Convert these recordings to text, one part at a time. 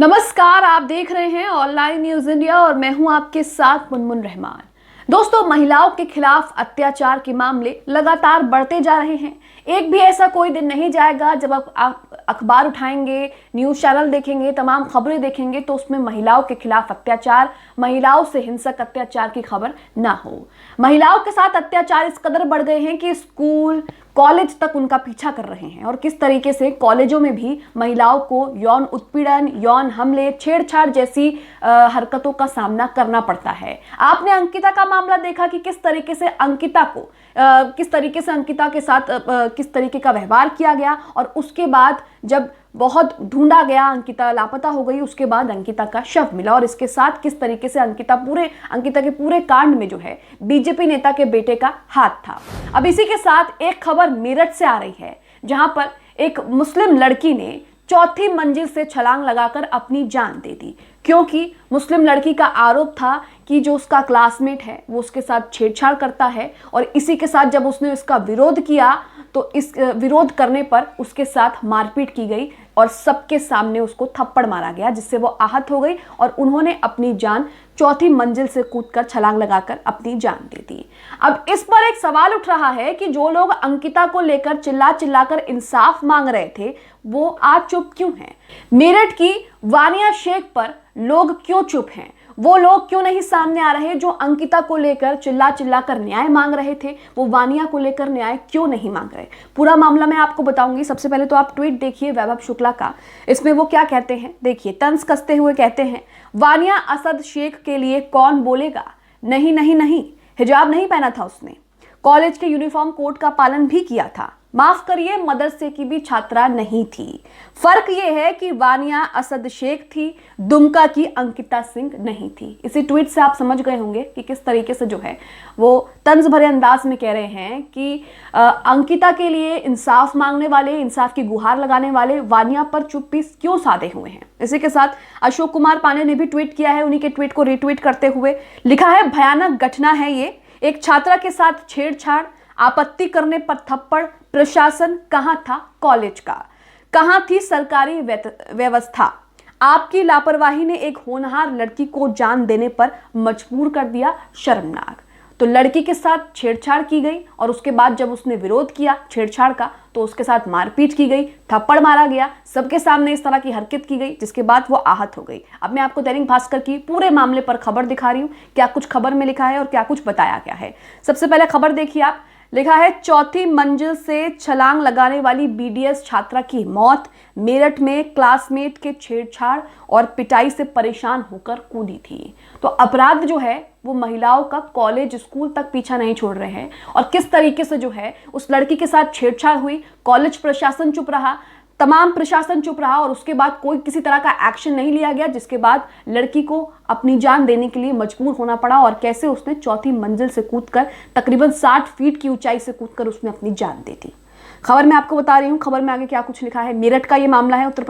नमस्कार, आप देख रहे हैं ऑनलाइन न्यूज इंडिया और मैं हूं आपके साथ मुनमुन रहमान। दोस्तों, महिलाओं के खिलाफ अत्याचार के मामले लगातार बढ़ते जा रहे हैं। एक भी ऐसा कोई दिन नहीं जाएगा जब आप अखबार उठाएंगे, न्यूज चैनल देखेंगे, तमाम खबरें देखेंगे तो उसमें महिलाओं के खिलाफ अत्याचार, महिलाओं से हिंसक अत्याचार की खबर ना हो। महिलाओं के साथ अत्याचार इस कदर बढ़ गए हैं कि स्कूल कॉलेज तक उनका पीछा कर रहे हैं और किस तरीके से कॉलेजों में भी महिलाओं को यौन उत्पीड़न, यौन हमले, छेड़छाड़ जैसी हरकतों का सामना करना पड़ता है। आपने अंकिता का मामला देखा कि किस तरीके से अंकिता के साथ किस तरीके का व्यवहार किया गया और उसके बाद जब बहुत ढूंढा गया, अंकिता लापता हो गई, उसके बाद अंकिता का शव मिला और इसके साथ किस तरीके से अंकिता के पूरे कांड में जो है बीजेपी नेता के बेटे का हाथ था। अब इसी के साथ एक खबर मेरठ से आ रही है जहां पर एक मुस्लिम लड़की ने चौथी मंजिल से छलांग लगाकर अपनी जान दे दी, क्योंकि मुस्लिम लड़की का आरोप था कि जो उसका क्लासमेट है वो उसके साथ छेड़छाड़ करता है और इसी के साथ जब उसने इसका विरोध किया तो इस विरोध करने पर उसके साथ मारपीट की गई और सबके सामने उसको थप्पड़ मारा गया, जिससे वो आहत हो गई और उन्होंने अपनी जान चौथी मंजिल से कूदकर छलांग लगाकर अपनी जान दे दी। अब इस पर एक सवाल उठ रहा है कि जो लोग अंकिता को लेकर चिल्लाकर इंसाफ मांग रहे थे वो आज चुप क्यों हैं? मेरठ की वानिया शेख पर लोग क्यों चुप हैं? वो लोग क्यों नहीं सामने आ रहे जो अंकिता को लेकर चिल्लाकर न्याय मांग रहे थे? वो वानिया को लेकर न्याय क्यों नहीं मांग रहे? पूरा मामला मैं आपको बताऊंगी। सबसे पहले तो आप ट्वीट देखिए वैभव शुक्ला का। इसमें वो क्या कहते हैं देखिए। तंज कसते हुए कहते हैं, वानिया असद शेख के लिए कौन बोलेगा? नहीं नहीं नहीं, हिजाब नहीं पहना था उसने, कॉलेज के यूनिफॉर्म कोड का पालन भी किया था, माफ करिए मदरसे की भी छात्रा नहीं थी। फर्क यह है कि वानिया असद शेख थी, दुमका की अंकिता सिंह नहीं थी। इसी ट्वीट से आप समझ गए होंगे कि किस तरीके से जो है वो तंज भरे अंदाज में कह रहे हैं कि अंकिता के लिए इंसाफ मांगने वाले, इंसाफ की गुहार लगाने वाले वानिया पर चुप्पी क्यों साधे हुए हैं। इसी के साथ अशोक कुमार पांडे ने भी ट्वीट किया है। उन्हीं के ट्वीट को रिट्वीट करते हुए लिखा है, भयानक घटना है ये, एक छात्रा के साथ छेड़छाड़, आपत्ति करने पर थप्पड़, प्रशासन कहां था? कॉलेज का कहां थी सरकारी व्यवस्था? आपकी लापरवाही ने एक होनहार लड़की को जान देने पर मजबूर कर दिया, शर्मनाक। तो लड़की के साथ छेड़छाड़ की गई और उसके बाद जब उसने विरोध किया छेड़छाड़ का तो उसके साथ मारपीट की गई, थप्पड़ मारा गया, सबके सामने इस तरह की हरकत की गई, जिसके बाद वो आहत हो गई। अब मैं आपको दैनिक भास्कर की पूरे मामले पर खबर दिखा रही हूं, क्या कुछ खबर में लिखा है और क्या कुछ बताया गया है। सबसे पहले खबर देखिए आप। लिखा है, चौथी मंजिल से छलांग लगाने वाली बीडीएस छात्रा की मौत, मेरठ में क्लासमेट के छेड़छाड़ और पिटाई से परेशान होकर कूदी थी। तो अपराध जो है वो महिलाओं का कॉलेज स्कूल तक पीछा नहीं छोड़ रहे हैं और किस तरीके से जो है उस लड़की के साथ छेड़छाड़ हुई, कॉलेज प्रशासन चुप रहा, तमाम प्रशासन चुप रहा और उसके बाद कोई किसी तरह का एक्शन नहीं लिया गया, जिसके बाद लड़की को अपनी जान देने के लिए मजबूर होना पड़ा और कैसे उसने चौथी मंजिल से कूदकर तकरीबन 60 फीट की ऊंचाई से कूदकर उसने अपनी जान दे दी। खबर मैं आपको बता रही हूँ, खबर में आगे क्या कुछ लिखा है। मेरठ का ये मामला है, उत्तर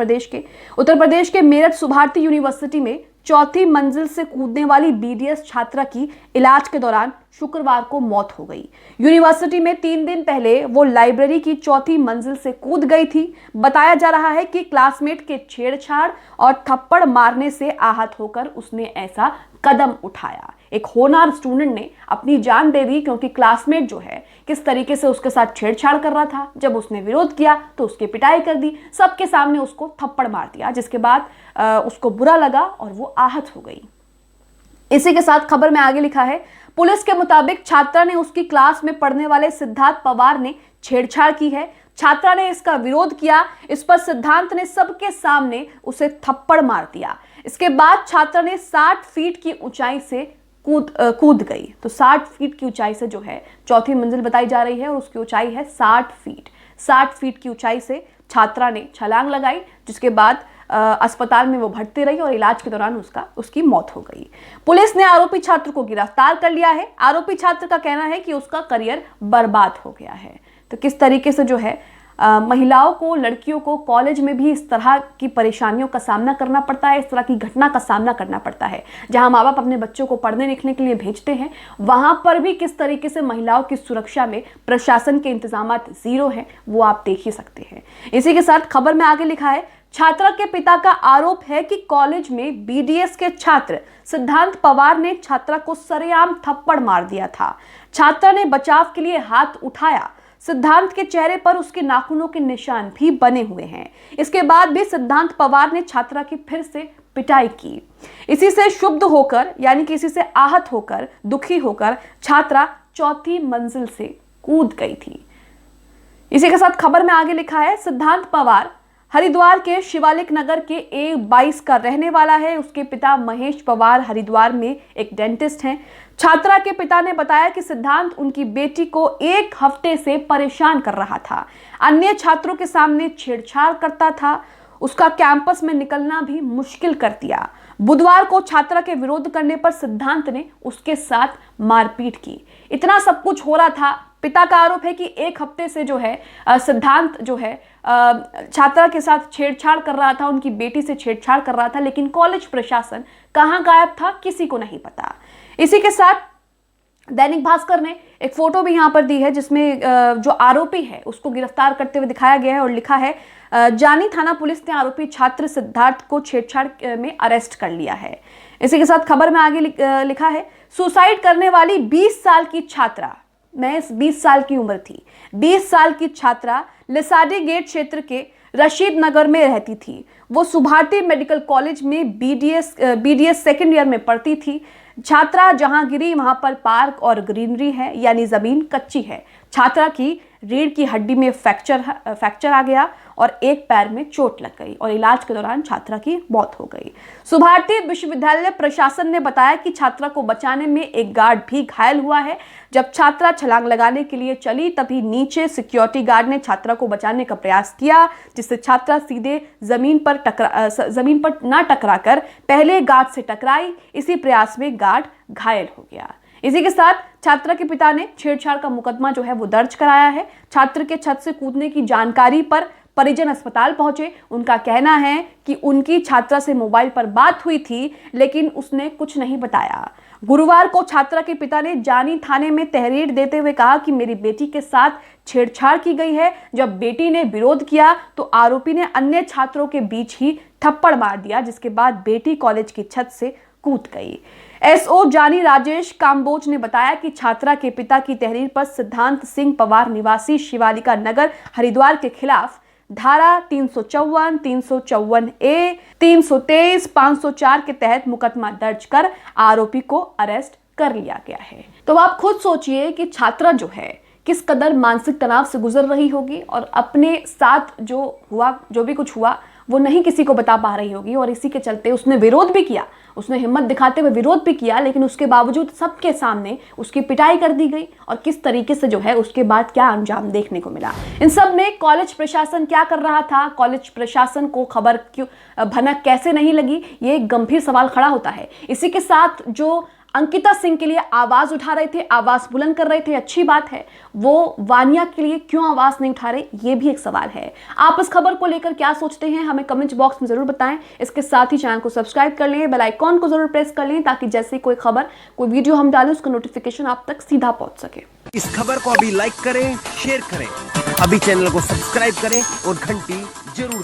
प्रदेश के मेरठ सुभारती यूनिवर्सिटी में चौथी मंजिल से कूदने वाली बीडीएस छात्रा की इलाज के दौरान शुक्रवार को मौत हो गई। यूनिवर्सिटी में 3 दिन पहले वो लाइब्रेरी की चौथी मंजिल से कूद गई थी। बताया जा रहा है कि क्लासमेट के छेड़छाड़ और थप्पड़ मारने से आहत होकर उसने ऐसा कदम उठाया। एक होनहार स्टूडेंट ने अपनी जान दे दी क्योंकि क्लासमेट जो है किस तरीके से उसके साथ छेड़छाड़ कर रहा था। जब उसने विरोध किया तो उसकी पिटाई कर दी, सबके सामने उसको थप्पड़ मार दिया, जिसके बाद उसको बुरा लगा और वो आहत हो गई। इसी के साथ खबर में आगे लिखा है, पुलिस के मुताबिक छात्रा ने उसकी क्लास में पढ़ने वाले सिद्धार्थ पवार ने छेड़छाड़ की है। छात्रा ने इसका विरोध किया, इस पर सिद्धांत ने सबके सामने उसे थप्पड़ मार दिया। इसके बाद छात्रा ने 60 फीट की ऊंचाई से कूद गई। तो 60 फीट की ऊंचाई से जो है चौथी मंजिल बताई जा रही है और उसकी ऊंचाई है 60 फीट। 60 फीट की ऊंचाई से छात्रा ने छलांग लगाई, जिसके बाद अस्पताल में वो भर्ती रही और इलाज के दौरान उसकी मौत हो गई। पुलिस ने आरोपी छात्र को गिरफ्तार कर लिया है। आरोपी छात्र का कहना है कि उसका करियर बर्बाद हो गया है। तो किस तरीके से जो है महिलाओं को, लड़कियों को कॉलेज में भी इस तरह की परेशानियों का सामना करना पड़ता है, इस तरह की घटना का सामना करना पड़ता है। जहां माँ बाप अपने बच्चों को पढ़ने लिखने के लिए भेजते हैं, वहां पर भी किस तरीके से महिलाओं की सुरक्षा में प्रशासन के इंतजामात जीरो हैं, वो आप देख ही सकते हैं। इसी के साथ खबर में आगे लिखा है, छात्रा के पिता का आरोप है कि कॉलेज में बीडीएस के छात्र सिद्धांत पवार ने छात्रा को सरेआम थप्पड़ मार दिया था। छात्रा ने बचाव के लिए हाथ उठाया। सिद्धांत के चेहरे पर उसके नाखूनों के निशान भी बने हुए हैं। इसके बाद भी सिद्धांत पवार ने छात्रा की फिर से पिटाई की। इसी से क्षुब्ध होकर, यानी कि इसी से आहत होकर, दुखी होकर छात्रा चौथी मंजिल से कूद गई थी। इसी के साथ खबर में आगे लिखा है, सिद्धांत पवार हरिद्वार के शिवालिक नगर के A22 का रहने वाला है। उसके पिता महेश पवार हरिद्वार में एक डेंटिस्ट हैं। छात्रा के पिता ने बताया कि सिद्धांत उनकी बेटी को एक हफ्ते से परेशान कर रहा था। अन्य छात्रों के सामने छेड़छाड़ करता था। उसका कैंपस में निकलना भी मुश्किल कर दिया। बुधवार को छात्रा के विरोध करने पर सिद्धांत ने उसके साथ मारपीट की। इतना सब कुछ हो रहा था। पिता का आरोप है कि एक हफ्ते से जो है सिद्धांत जो है छात्रा के साथ छेड़छाड़ कर रहा था, उनकी बेटी से छेड़छाड़ कर रहा था, लेकिन कॉलेज प्रशासन कहां गायब था किसी को नहीं पता। इसी के साथ दैनिक भास्कर ने एक फोटो भी यहां पर दी है जिसमें जो आरोपी है उसको गिरफ्तार करते हुए दिखाया गया है और लिखा है, जानी थाना पुलिस ने आरोपी छात्र सिद्धार्थ को छेड़छाड़ में अरेस्ट कर लिया है। इसी के साथ खबर में आगे लिखा है, सुसाइड करने वाली 20 साल की छात्रा, मैं 20 साल की उम्र थी, 20 साल की छात्रा लिसाडी गेट क्षेत्र के रशीद नगर में रहती थी। वो सुभाटी मेडिकल कॉलेज में बीडीएस सेकेंड ईयर में पढ़ती थी। छात्रा जहां गिरी वहां पर पार्क और ग्रीनरी है, यानी जमीन कच्ची है। छात्रा की रीढ़ की हड्डी में फ्रैक्चर आ गया और एक पैर में चोट लग गई और इलाज के दौरान छात्रा की मौत हो गई। सुभाटी विश्वविद्यालय प्रशासन ने बताया कि छात्रा को बचाने में एक गार्ड भी घायल हुआ है। जब छात्रा छलांग लगाने के लिए चली तभी नीचे सिक्योरिटी गार्ड ने छात्रा को बचाने का प्रयास किया, जिससे छात्रा सीधे जमीन पर न टकराकर पहले गार्ड से टकराई। इसी प्रयास में गार्ड घायल हो गया। इसी के साथ छात्रा के पिता ने छेड़छाड़ का मुकदमा जो है वो दर्ज कराया है। छात्र के छत से कूदने की जानकारी पर परिजन अस्पताल पहुंचे। उनका कहना है कि उनकी छात्रा से मोबाइल पर बात हुई थी, लेकिन उसने कुछ नहीं बताया। गुरुवार को छात्रा के पिता ने जानी थाने में तहरीर देते हुए कहा कि मेरी बेटी के साथ छेड़छाड़ की गई है। जब बेटी ने विरोध किया तो आरोपी ने अन्य छात्रों के बीच ही थप्पड़ मार दिया, जिसके बाद बेटी कॉलेज की छत से कूद गई। एसओ जानी राजेश काम्बोज ने बताया कि छात्रा के पिता की तहरीर पर सिद्धांत सिंह पवार निवासी शिवालिका नगर हरिद्वार के खिलाफ धारा 354, 354A, 323, 504 के तहत मुकदमा दर्ज कर आरोपी को अरेस्ट कर लिया गया है। तो आप खुद सोचिए कि छात्रा जो है किस कदर मानसिक तनाव से गुजर रही होगी और अपने साथ जो भी कुछ हुआ वो नहीं किसी को बता पा रही होगी, और इसी के चलते उसने विरोध भी किया, उसने हिम्मत दिखाते हुए विरोध भी किया, लेकिन उसके बावजूद सबके सामने उसकी पिटाई कर दी गई और किस तरीके से जो है उसके बाद क्या अंजाम देखने को मिला। इन सब में कॉलेज प्रशासन क्या कर रहा था, कॉलेज प्रशासन को खबर क्यों भनक कैसे नहीं लगी, ये एक गंभीर सवाल खड़ा होता है। इसी के साथ जो अंकिता सिंह के लिए आवाज उठा रहे थे, आवाज बुलंद कर रहे थे, अच्छी बात है, वो वानिया के लिए क्यों आवाज नहीं उठा रहे, ये भी एक सवाल है। आप इस खबर को लेकर क्या सोचते हैं, हमें कमेंट बॉक्स में जरूर बताएं। इसके साथ ही चैनल को सब्सक्राइब कर लें, बेल आइकॉन को जरूर प्रेस कर लें, ताकि जैसे कोई खबर, कोई वीडियो हम डालें उसका नोटिफिकेशन आप तक सीधा पहुंच सके। इस खबर को अभी लाइक करें, शेयर करें, अभी चैनल को सब्सक्राइब करें और घंटी जरूर